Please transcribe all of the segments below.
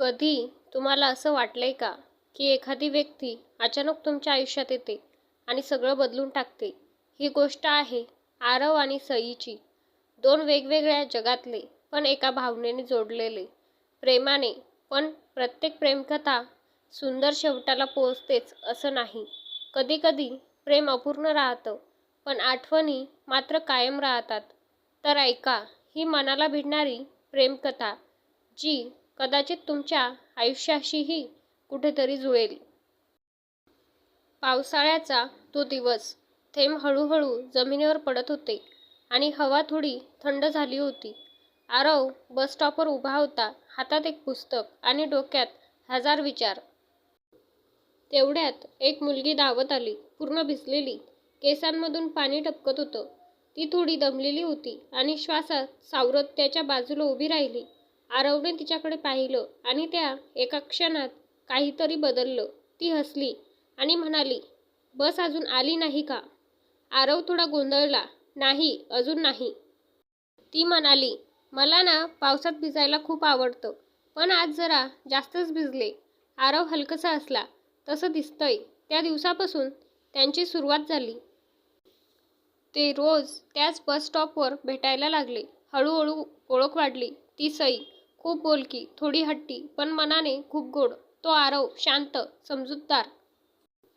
कधी तुम्हाला असं वाटलंय का की एखादी व्यक्ती अचानक तुमच्या आयुष्यात येते आणि सगळं बदलून टाकते? ही गोष्ट आहे आरव आणि सईची. दोन वेगवेगळ्या जगातले पण एका भावनेने जोडलेले, प्रेमाने. पण प्रत्येक प्रेमकथा सुंदर शेवटाला पोहोचतेच असं नाही. कधी कधी प्रेम अपूर्ण राहतं, पण आठवणी मात्र कायम राहतात. तर ऐका ही मनाला भिडणारी प्रेमकथा, जी कदाचित तुमच्या आयुष्याशीही कुठेतरी जुळेल. पावसाळ्याचा तो दिवस. थेंब हळूहळू जमिनीवर पडत होते आणि हवा थोडी थंड झाली होती. आरव बस स्टॉपवर उभा होता, हातात एक पुस्तक आणि डोक्यात हजार विचार. तेवढ्यात एक मुलगी धावत आली, पूर्ण भिजलेली. केसांमधून पाणी टपकत होतं. ती थोडी दमलेली होती आणि श्वासात सावरत त्याच्या बाजूला उभी राहिली. आरवने तिच्याकडे पाहिलं आणि त्या एका क्षणात काहीतरी बदललं. ती हसली आणि म्हणाली, "बस अजून आली नाही का?" आरव थोडा गोंधळला. "नाही, अजून नाही." ती म्हणाली, "मला ना पावसात भिजायला खूप आवडतं, पण आज जरा जास्तच भिजले." आरव हलकसा हसला. "तसं दिसतंय." त्या दिवसापासून त्यांची सुरुवात झाली. ते रोज त्याच बस स्टॉपवर भेटायला लागले. हळूहळू ओळख वाढली. ती सई, खूप बोलकी, थोडी हट्टी, पण मनाने खूप गोड. तो आरव, शांत, समजूतदार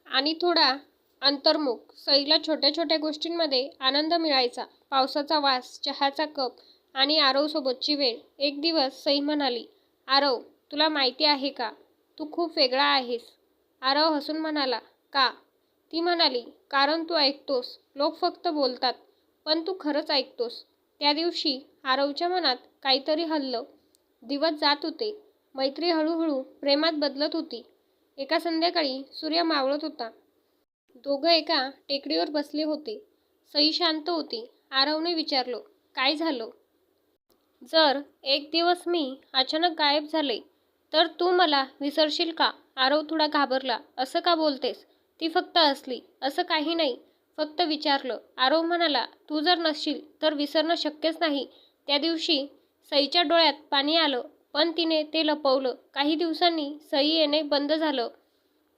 आणि थोडा अंतर्मुख. सईला छोट्या छोट्या गोष्टींमध्ये आनंद मिळायचा. पावसाचा वास, चहाचा कप आणि आरवसोबतची वेळ. एक दिवस सई म्हणाली, "आरव, तुला माहिती आहे का, तू खूप वेगळा आहेस." आरव हसून म्हणाला, "का?" ती म्हणाली, "कारण तू ऐकतोस. लोक फक्त बोलतात, पण तू खरंच ऐकतोस." त्या दिवशी आरवच्या मनात काहीतरी हललं. दिवस जात होते. मैत्री हळूहळू प्रेमात बदलत होती. एका संध्याकाळी सूर्य मावळत होता. दोघं एका टेकडीवर बसले होते. सई शांत होती. आरवने विचारलं, "काय झालं? जर एक दिवस मी अचानक गायब झाले, तर तू मला विसरशील का?" आरव थोडा घाबरला. "असं का बोलतेस?" ती फक्त हसली. "असं काही नाही, फक्त विचारलं." आरव म्हणाला, "तू जर नसशील तर विसरणं शक्यच नाही." त्या दिवशी सईच्या डोळ्यात पाणी आलं, पण तिने ते लपवलं. काही दिवसांनी सई येणे बंद झालं.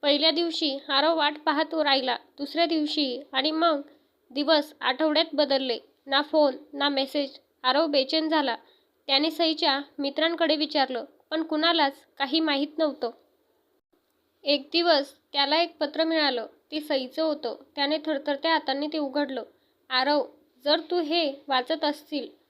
पहिल्या दिवशी आरव वाट पाहत राहिला, दुसऱ्या दिवशी आणि मग दिवस आठवड्यात बदलले. ना फोन, ना मेसेज. आरव बेचैन झाला. त्याने सईच्या मित्रांकडे विचारलं, पण कुणालाच काही माहीत नव्हतं. एक दिवस त्याला एक पत्र मिळालं. ते सईचं होतं. त्याने थरथरत्या हातांनी ते उघडलं. "आरव, जर तू हे वाचत असशील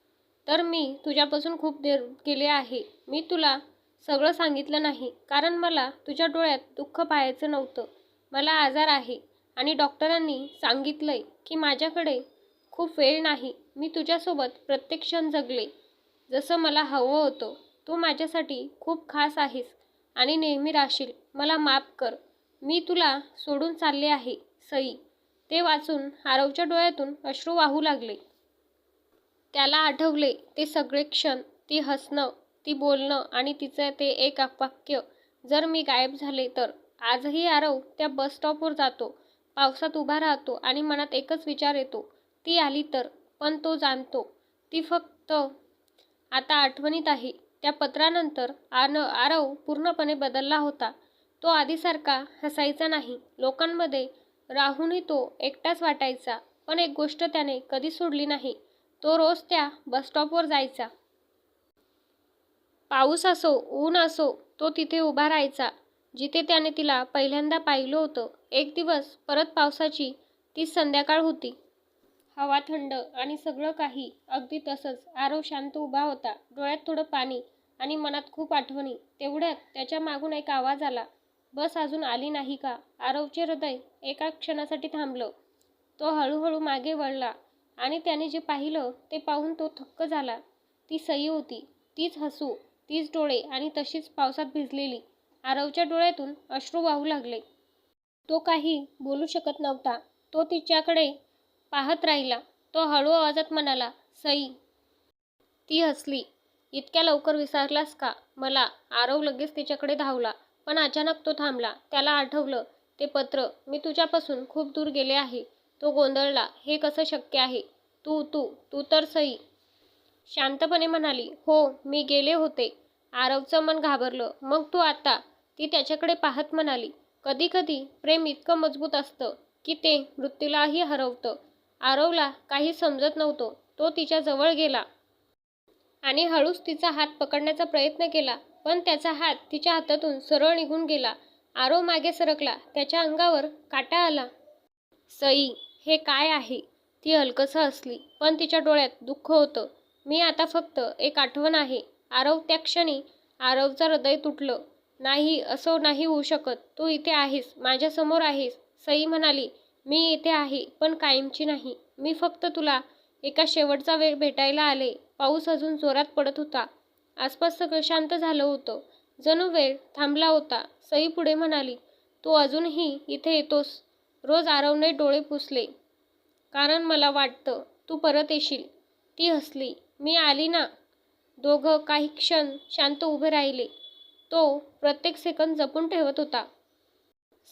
तर मी तुझ्यापासून खूप दूर गेले आहे. मी तुला सगळं सांगितलं नाही, कारण मला तुझ्या डोळ्यात दुःख पाहायचं नव्हतं. मला आजार आहे आणि डॉक्टरांनी सांगितलंय की माझ्याकडे खूप वेळ नाही. मी तुझ्यासोबत प्रत्येक क्षण जगले जसं मला हवं होतं. तू माझ्यासाठी खूप खास आहेस आणि नेहमी राहशील. मला माफ कर. मी तुला सोडून चालले आहे, सई." ते वाचून आरवच्या डोळ्यातून अश्रू वाहू लागले. त्याला आठवले ते सगळे क्षण, ती हसणं, ती बोलणं आणि तिचं ते एक वाक्य, "जर मी गायब झाले तर." आजही आरव त्या बस स्टॉपवर जातो, पावसात उभा राहतो आणि मनात एकच विचार येतो, ती आली तर. पण तो जाणतो, ती फक्त आता आठवणीत आहे. त्या पत्रानंतर आरव पूर्णपणे बदलला होता. तो आधीसारखा हसायचा नाही. लोकांमध्ये राहूनही तो एकटाच वाटायचा. पण एक गोष्ट त्याने कधी सोडली नाही. तो रोज त्या बस स्टॉपवर जायचा. पाऊस असो, ऊन असो, तो तिथे उभा राहायचा, जिथे त्याने तिला पहिल्यांदा पाहिलं होतं. एक दिवस परत पावसाची तीच संध्याकाळ होती. हवा थंड आणि सगळं काही अगदी तसंच. आरव शांत उभा होता, डोळ्यात थोडं पाणी आणि मनात खूप आठवणी. तेवढ्यात त्याच्या मागून एक आवाज आला, "बस अजून आली नाही का?" आरवचे हृदय एका क्षणासाठी थांबलं. तो हळूहळू मागे वळला आणि त्याने जे पाहिलं ते पाहून तो थक्क झाला. ती सई होती. तीच हसू, तीच डोळे आणि तशीच पावसात भिजलेली. आरवच्या डोळ्यातून अश्रू वाहू लागले. तो काही बोलू शकत नव्हता. तो तिच्याकडे पाहत राहिला. तो हळू आवाजात म्हणाला, "सई." ती हसली. "इतक्या लवकर विसरलास का मला?" आरव लगेच तिच्याकडे धावला, पण अचानक तो थांबला. त्याला आठवलं ते पत्र, "मी तुझ्यापासून खूप दूर गेले आहे." तो गोंधळला, "हे कसं शक्य आहे?" तू तू तू तर सई शांतपणे म्हणाली, "हो, मी गेले होते, आरवचं मन घाबरलं. मग तू आता? ती त्याच्याकडे पाहत म्हणाली. कधी कधी प्रेम इतकं मजबूत असतं की ते मृत्यूलाही हरवतं. आरवला काही समजत नव्हतं. तो तिच्या जवळ गेला आणि हळूच तिचा हात पकडण्याचा प्रयत्न केला, पण त्याचा हात तिच्या हातातून सरळ निघून गेला. आरव मागे सरकला. त्याच्या अंगावर काटा आला. सई, हे काय आहे? ती हलकसं हसली, पण तिच्या डोळ्यात दुःख होतं. मी आता फक्त एक आठवण आहे. आरव, त्या क्षणी आरवचं हृदय तुटलं. नाही, असं नाही होऊ शकत. तू इथे आहेस, माझ्यासमोर आहेस. सई म्हणाली, मी इथे आहे, पण कायमची नाही. मी फक्त तुला एका शेवटचा वेळ भेटायला आले. पाऊस अजून जोरात पडत होता. आसपास सगळं शांत झालं होतं. जणू वेळ थांबला होता. सई पुढे म्हणाली, तू अजूनही इथे येतोस? रोज आरवने डोळे पुसले. कारण मला वाटतं तू परत येशील. ती हसली. मी आली ना. दोघं काही क्षण शांत उभे राहिले. तो प्रत्येक सेकंद जपून ठेवत होता.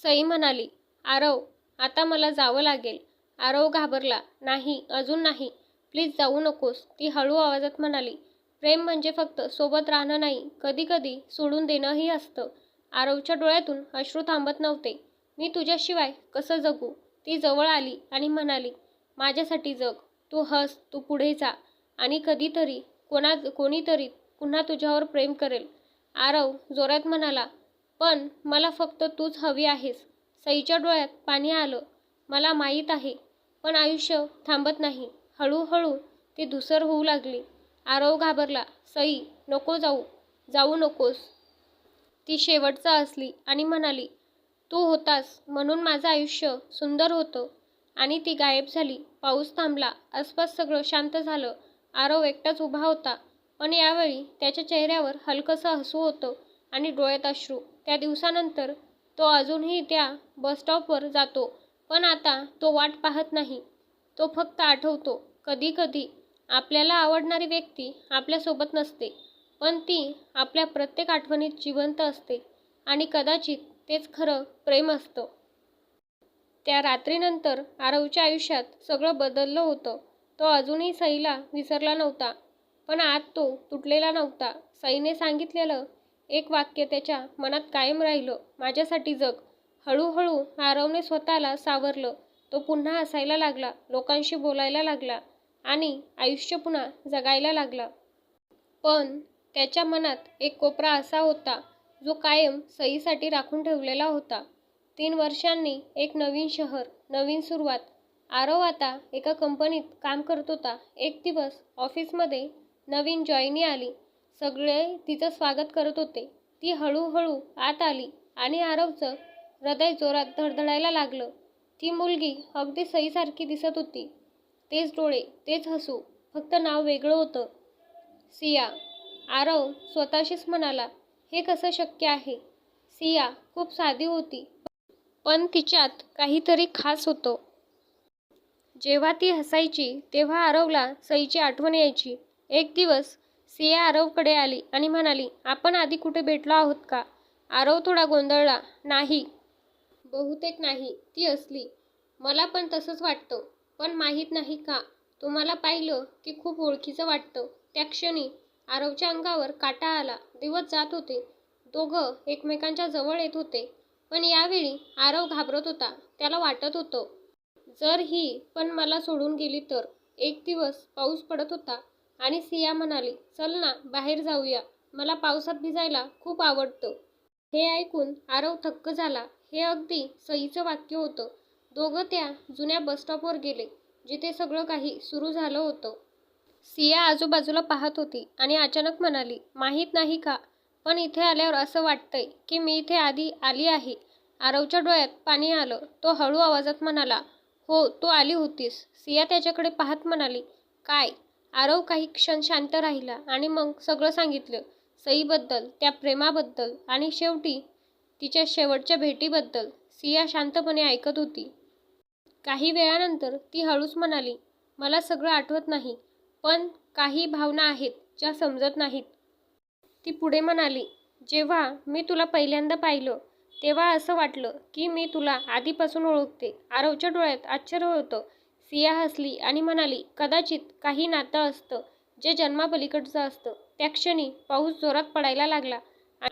सई म्हणाली, आरव, आता मला जावं लागेल. आरव घाबरला. नाही, अजून नाही. प्लीज जाऊ नकोस. ती हळू आवाजात म्हणाली. प्रेम म्हणजे फक्त सोबत राहणं नाही, कधी कधी सोडून देणंही असतं. आरवच्या डोळ्यातून अश्रू थांबत नव्हते. मी तुझ्याशिवाय कसं जगू? ती जवळ आली आणि म्हणाली, माझ्यासाठी जग. तू हस, तू पुढे जा, आणि कधीतरी कोणीतरी पुन्हा तुझ्यावर प्रेम करेल. आरव जोरात म्हणाला, पण मला फक्त तूच हवी आहेस. सईच्या डोळ्यात पाणी आलं. मला माहीत आहे, पण आयुष्य थांबत नाही. हळूहळू ती धूसर होऊ लागली. आरव घाबरला. सई, नको जाऊ. जाऊ नकोस. ती शेवटचा हसली आणि म्हणाली, तू होतास म्हणून माझं आयुष्य सुंदर होतं. आणि ती गायब झाली. पाऊस थांबला. आसपास सगळं शांत झालं. आरव एकटाच उभा होता, पण यावेळी त्याच्या चेहऱ्यावर हलकंसं हसू होतं आणि डोळ्यात अश्रू. त्या दिवसानंतर तो अजूनही त्या बसस्टॉपवर जातो, पण आता तो वाट पाहत नाही. तो फक्त आठवतो. कधी कधी आपल्याला आवडणारी व्यक्ती आपल्यासोबत नसते, पण ती आपल्या प्रत्येक आठवणीत जिवंत असते. आणि कदाचित तेच खरं प्रेम असतं. त्या रात्रीनंतर आरवच्या आयुष्यात सगळं बदललं होतं. तो अजूनही सईला विसरला नव्हता, पण आत तो तुटलेला नव्हता. सईने सांगितलेलं एक वाक्य त्याच्या मनात कायम राहिलं, माझ्यासाठी जग. हळूहळू आरवने स्वतःला सावरलं. तो पुन्हा हसायला लागला, लोकांशी बोलायला लागला आणि आयुष्य पुन्हा जगायला लागला. पण त्याच्या मनात एक कोपरा असा होता जो कायम सईसाठी राखून ठेवलेला होता. 3 वर्षांनी एक नवीन शहर, नवीन सुरुवात. आरव आता एका कंपनीत काम करत होता. एक दिवस ऑफिसमध्ये नवीन जॉईनी आली. सगळे तिचं स्वागत करत होते. ती हळूहळू आत आली आणि आरवचं हृदय जोरात धडधडायला लागलं. ती मुलगी अगदी सईसारखी दिसत होती. तेच डोळे, तेच हसू, फक्त नाव वेगळं होतं. सिया. आरव स्वतःशीच म्हणाला, हे कसं शक्य आहे? सिया खूप साधी होती, पण तिच्यात काहीतरी खास होतं. जेव्हा ती हसायची तेव्हा आरवला सईची आठवण यायची. एक दिवस सिया आरवकडे आली आणि म्हणाली, आपण आधी कुठे भेटलो आहोत का? आरव थोडा गोंधळला. नाही. बहुतेक नाही. ती हसली. मला पण तसंच वाटतं, पण माहीत नाही का, तुम्हाला पाहिलं की खूप ओळखीचं वाटतं. त्या क्षणी आरवच्या अंगावर काटा आला. दिवस जात होते. दोघं एकमेकांच्या जवळ येत होते, पण यावेळी आरव घाबरत होता. त्याला वाटत होतं, जर ही पण मला सोडून गेली तर. एक दिवस पाऊस पडत होता आणि सिया म्हणाली, चल ना, बाहेर जाऊया. मला पावसात भिजायला खूप आवडतं. हे ऐकून आरव थक्क झाला. हे अगदी सईचं वाक्य होतं. दोघं त्या जुन्या बसस्टॉपवर गेले, जिथे सगळं काही सुरू झालं होतं. सिया आजूबाजूला पाहत होती आणि अचानक म्हणाली, माहीत नाही का, पण इथे आल्यावर असं वाटतंय की मी इथे आधी आली आहे. आरवच्या डोळ्यात पाणी आलं. तो हळू आवाजात म्हणाला, हो, तू आली होतीस. सिया त्याच्याकडे पाहत म्हणाली, काय? आरव काही क्षण शांत राहिला आणि मग सगळं सांगितलं. सईबद्दल, त्या प्रेमाबद्दल आणि शेवटी तिच्या शेवटच्या भेटीबद्दल. सिया शांतपणे ऐकत होती. काही वेळानंतर ती हळूच म्हणाली, मला सगळं आठवत नाही, पण काही भावना आहेत ज्या समजत नाहीत. ती पुढे म्हणाली, जेव्हा मी तुला पहिल्यांदा पाहिलं तेव्हा असं वाटलं की मी तुला आधीपासून ओळखते. आरवच्या डोळ्यात आश्चर्य होतं. सिया हसली आणि म्हणाली, कदाचित काही नातं असतं जे जन्मापलीकडचं असतं. त्या क्षणी पाऊस जोरात पडायला लागला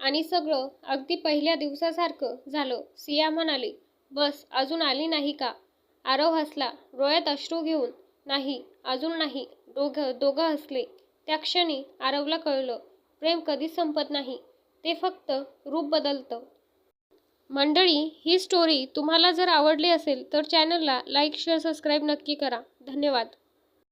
आणि सगळं अगदी पहिल्या दिवसासारखं झालं. सिया म्हणाली, "बस, अजून आली नाही का?" आरव हसला, डोळ्यात अश्रू घेऊन. "नाही, अजून नाही." दोघं हसले. त्या क्षणी आरवला कळलं, प्रेम कधीच संपत नाही. ते फक्त रूप बदलतं. मंडळी, ही स्टोरी तुम्हाला जर आवडली असेल तर चॅनलला लाईक, शेअर, सबस्क्राईब नक्की करा. धन्यवाद.